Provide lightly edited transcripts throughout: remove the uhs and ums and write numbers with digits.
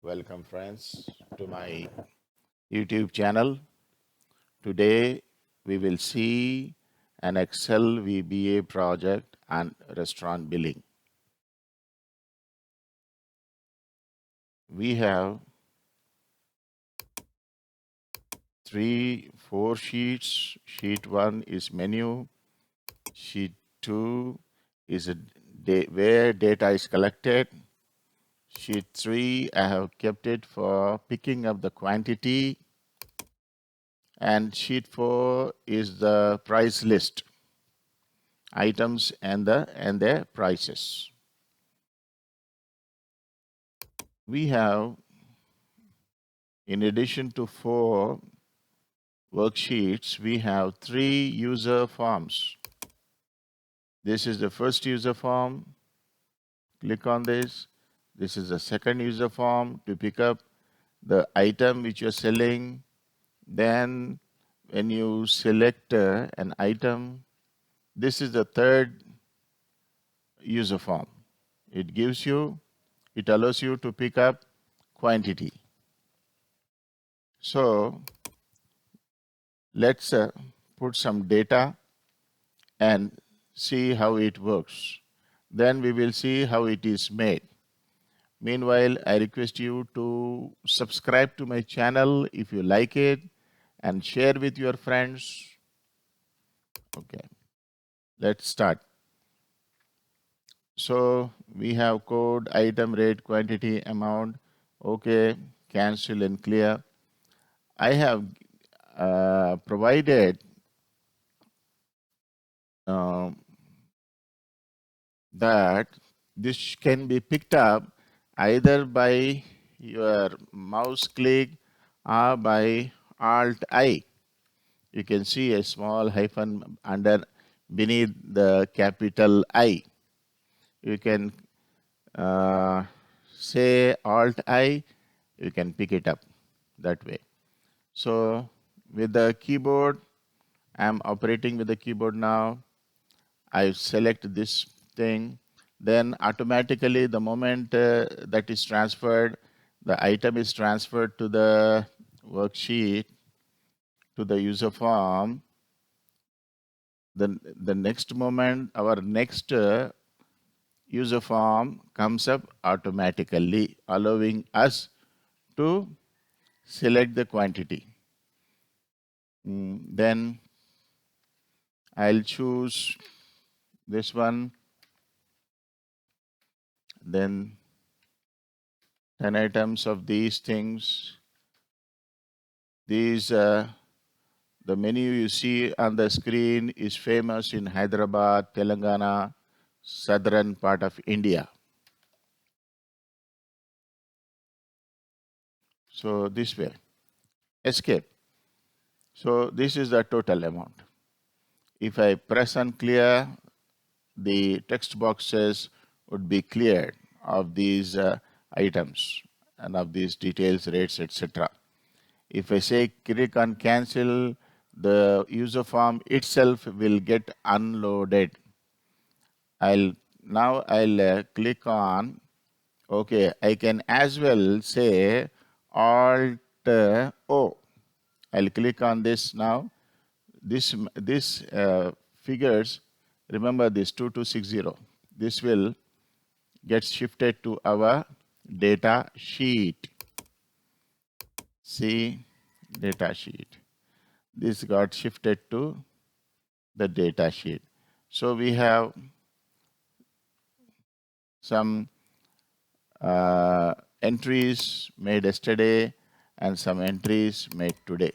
Welcome friends to my YouTube channel. Today we will see an Excel VBA project and restaurant billing. We have four sheets. Sheet 1 is menu. Sheet 2 is where data is collected. Sheet 3 I have kept it for picking up the quantity. And sheet 4 is the price list. Items and their prices. We have, in addition to 4 worksheets, we have 3 user forms. This is the first user form. Click on this. This is the second user form to pick up the item which you're selling. Then when you select an item, this is the third user form. It allows you to pick up quantity. So let's put some data and see how it works. Then we will see how it is made. Meanwhile, I request you to subscribe to my channel if you like it and share with your friends. Okay, let's start. So we have code, item, rate, quantity, amount. Okay, cancel and clear. I have provided that this can be picked up either by your mouse click or by Alt I. You can see a small hyphen beneath the capital I. You can say Alt I, you can pick it up that way. So with the keyboard, I'm operating with the keyboard now. I select this thing, then automatically the moment that is transferred, the item is transferred to the worksheet, to the user form. Then the next moment, our next user form comes up automatically, allowing us to select the quantity. Then I'll choose this one, then 10 items of these things. These the menu you see on the screen is famous in Hyderabad, Telangana, southern part of India. So this way, escape. So this is the total amount. If I press and clear, the text boxes would be cleared of these items and of these details, rates, etc. If I say click on cancel, the user form itself will get unloaded. I'll click on, okay, I can as well say Alt O. I'll click on this now. This figures, remember this 2260. This will get shifted to our data sheet. See, data sheet. This got shifted to the data sheet. So we have some entries made yesterday and some entries made today.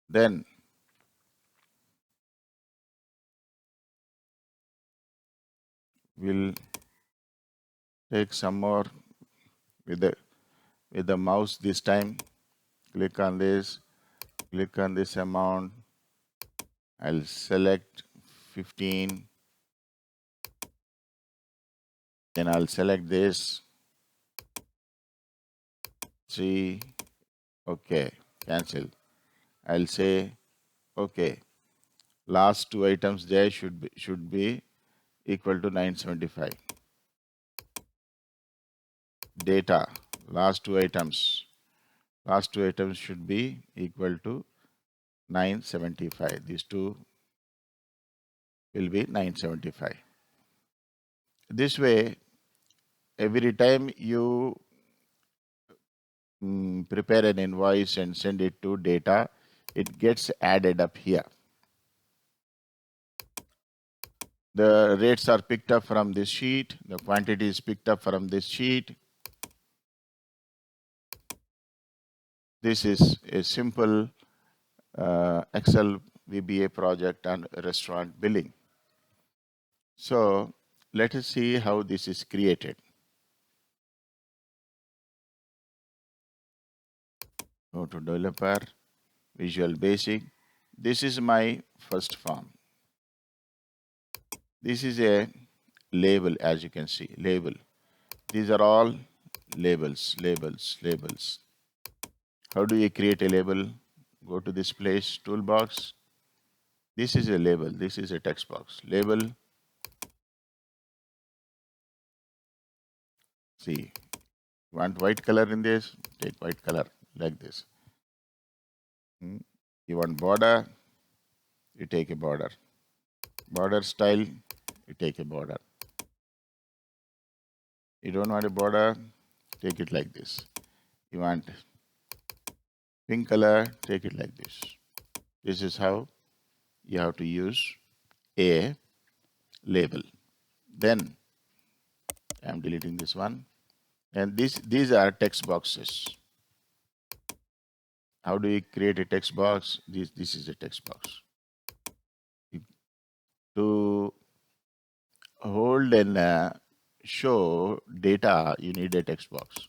Then we'll take some more with the mouse this time. Click on this amount. I'll select 15. Then I'll select this 3. Okay, cancel. I'll say, okay, last two items there should be equal to 975. Data, last two items should be equal to 975. These two will be 975. This way, every time you prepare an invoice and send it to data, it gets added up here. The rates are picked up from this sheet. The quantity is picked up from this sheet. This is a simple Excel VBA project on restaurant billing. So let us see how this is created. Go to Developer, Visual Basic. This is my first form. This is a label, as you can see, label. These are all labels. How do you create a label? Go to this place, toolbox. This is a label. This is a text box. Label. See, you want white color in this? Take white color like this. You want border? You take a border. Border style, you take a border. You don't want a border, take it like this. You want pink color, take it like this. This is how you have to use a label. Then I'm deleting this one. And these are text boxes. How do you create a text box? This is a text box. To hold and show data, you need a text box.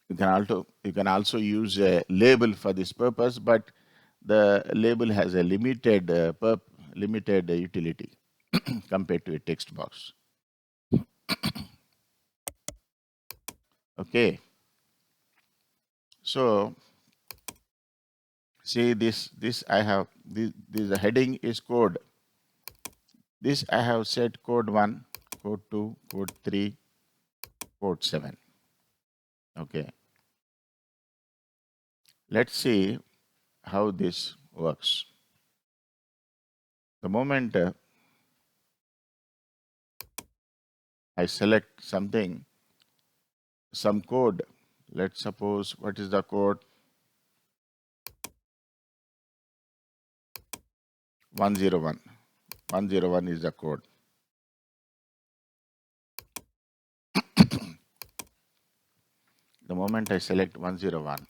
You can also use a label for this purpose, but the label has a limited utility compared to a text box. Okay. So see this I have this the heading is code. This I have set code 1, code 2, code 3, code 7. Okay. Let's see how this works. The moment I select something, some code, let's suppose, what is the code? 101. 101 is the code. The moment I select 101,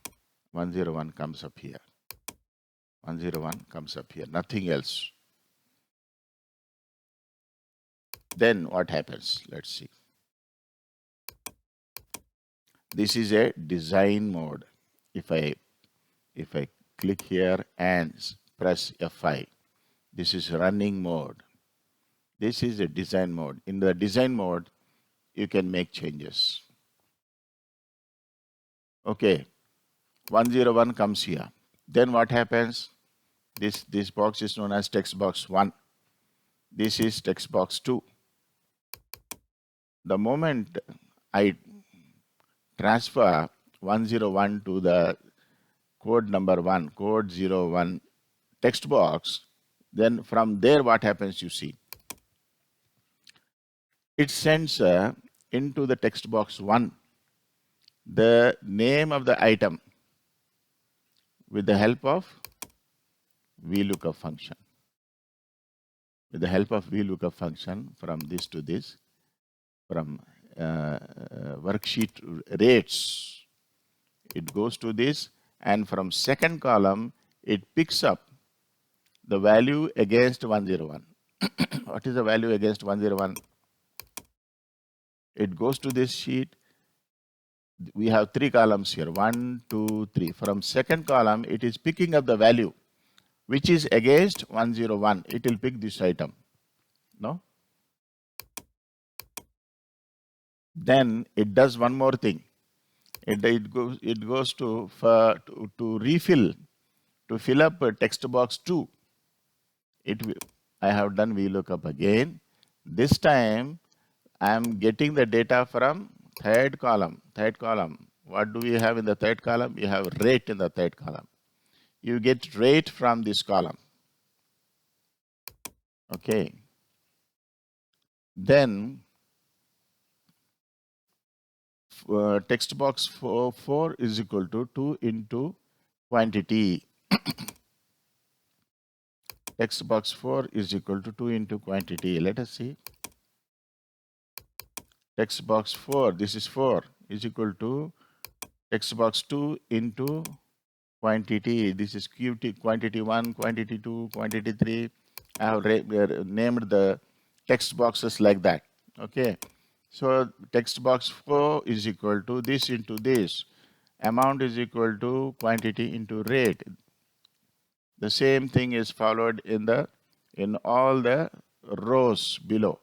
101 comes up here. 101 comes up here, nothing else. Then what happens? Let's see. This is a design mode. If I click here and press F5, this is running mode. This is a design mode. In the design mode, you can make changes. Okay, 101 comes here. Then what happens? This box is known as text box 1. This is text box 2. The moment I transfer 101 to the code number 1, code 01 text box, then from there what happens, you see. It sends into the text box 1 the name of the item with the help of VLOOKUP function. With the help of VLOOKUP function, from this to this, from worksheet rates, it goes to this, and from second column, it picks up the value against 101. What is the value against 101? It goes to this sheet. We have 3 columns here, 1, 2, 3. From second column, it is picking up the value which is against 101. It will pick this item. No? Then it does one more thing. it goes to refill, to fill up text box 2. I have done VLOOKUP again. This time I am getting the data from third column. What do we have in the third column? You have rate in the third column. You get rate from this column. Okay. Then text box 4 is equal to 2 into quantity. Text box 4 is equal to 2 into quantity. Let us see. Text box 4, this is 4, is equal to text box 2 into quantity. This is quantity 1, quantity 2, quantity 3. I have named the text boxes like that. Okay. So text box 4 is equal to this into this. Amount is equal to quantity into rate. The same thing is followed in all the rows below.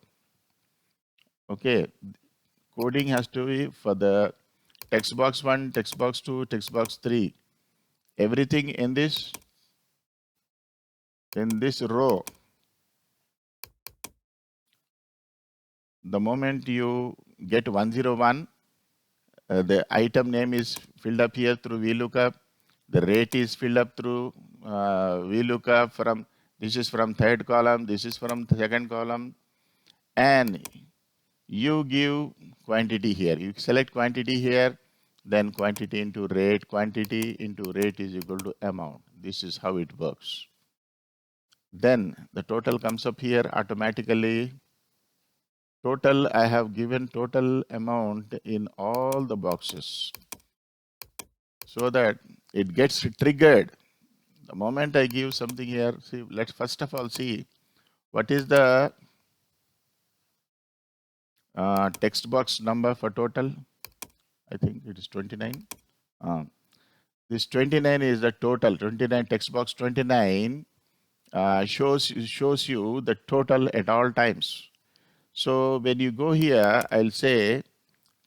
Okay. Coding has to be for the text box 1, text box 2, text box 3. Everything in this row. The moment you get 101, the item name is filled up here through VLOOKUP. The rate is filled up through VLOOKUP. This is from third column, this is from the second column, and you give quantity here. You select quantity here, then quantity into rate is equal to amount. This is how it works. Then the total comes up here automatically. Total, I have given total amount in all the boxes so that it gets triggered. The moment I give something here, see, let's first of all see what is the text box number for total. I think it is 29. This 29 is the total. 29, text box 29 shows you the total at all times. So when you go here, I'll say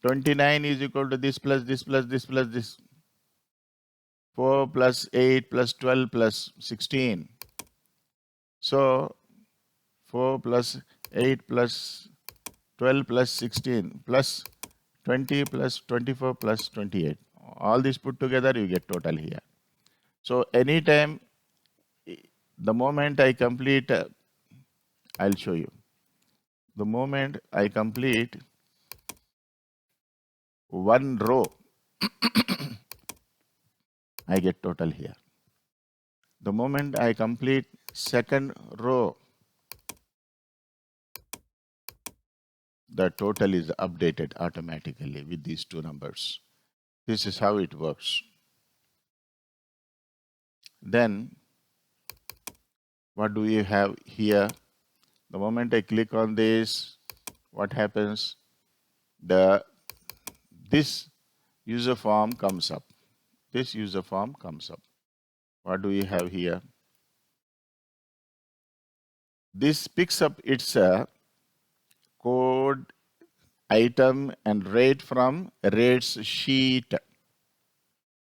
29 is equal to this plus this plus this plus this. 4 plus 8 plus 12 plus 16. So 4 plus 8 plus 12 plus 16 plus 20 plus 24 plus 28. All this put together, you get total here. So anytime, the moment I complete, I'll show you. The moment I complete one row, I get total here. The moment I complete second row, the total is updated automatically with these two numbers. This is how it works. Then what do we have here? The moment I click on this, what happens? This user form comes up. This user form comes up. What do we have here? This picks up its code, item, and rate from rates sheet.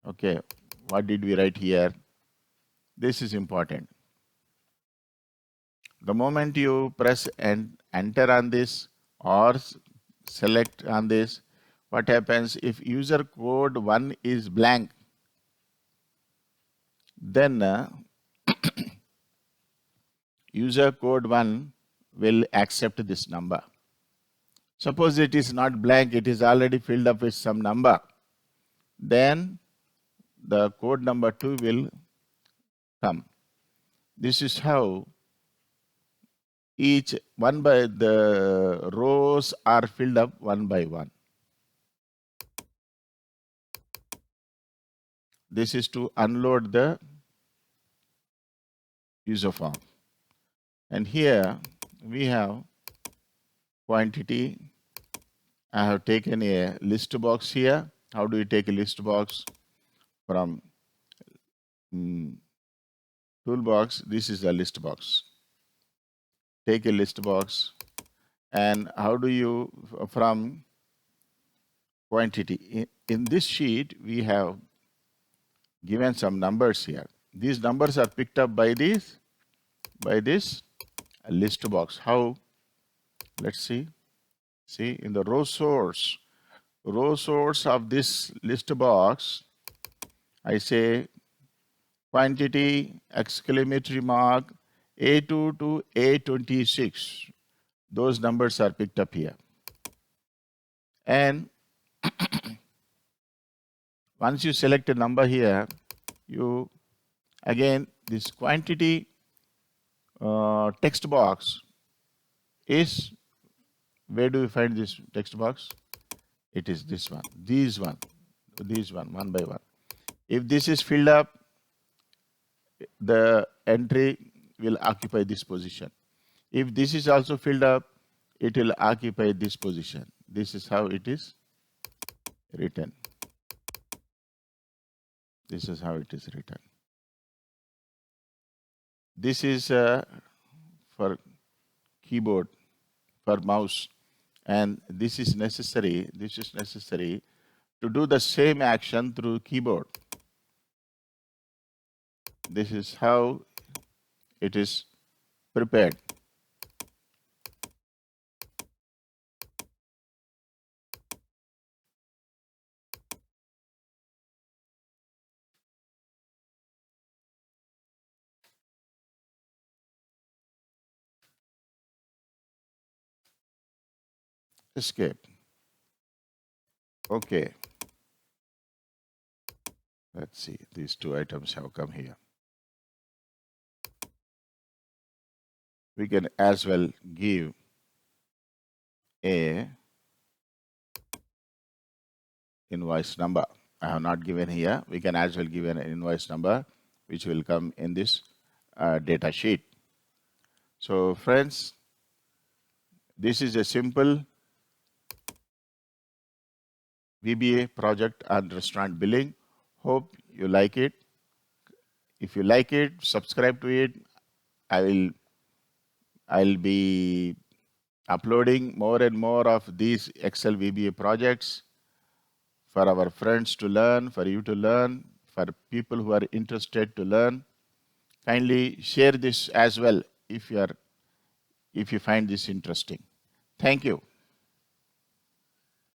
Okay, what did we write here? This is important. The moment you press and enter on this or select on this, what happens if user code 1 is blank? Then user code 1 will accept this number. Suppose it is not blank, it is already filled up with some number. Then the code number 2 will come. This is how each one by the rows are filled up one by one. This is to unload the user form. And here we have quantity. I have taken a list box here. How do you take a list box? From toolbox, this is a list box. Take a list box. And how do you, from quantity. In this sheet, we have given some numbers here. These numbers are picked up by this list box. How? Let's see. See, in the row source of this list box, I say quantity exclamatory mark A2 to A26. Those numbers are picked up here. And once you select a number here, you again this quantity text box is, where do we find this text box? It is this one, these one by one. If this is filled up, the entry will occupy this position. If this is also filled up, it will occupy this position. This is how it is written. This is how it is written. This is for keyboard, for mouse, and this is necessary. This is necessary to do the same action through keyboard. This is how it is prepared. Escape. Okay. Let's see. These two items have come here. We can as well give a invoice number. I have not given here. We can as well give an invoice number, which will come in this data sheet. So friends, this is a simple VBA project on restaurant billing. Hope you like it. If you like it, subscribe to it. I'll be uploading more and more of these Excel VBA projects for our friends to learn, for you to learn, for people who are interested to learn. Kindly share this as well if you find this interesting. Thank you.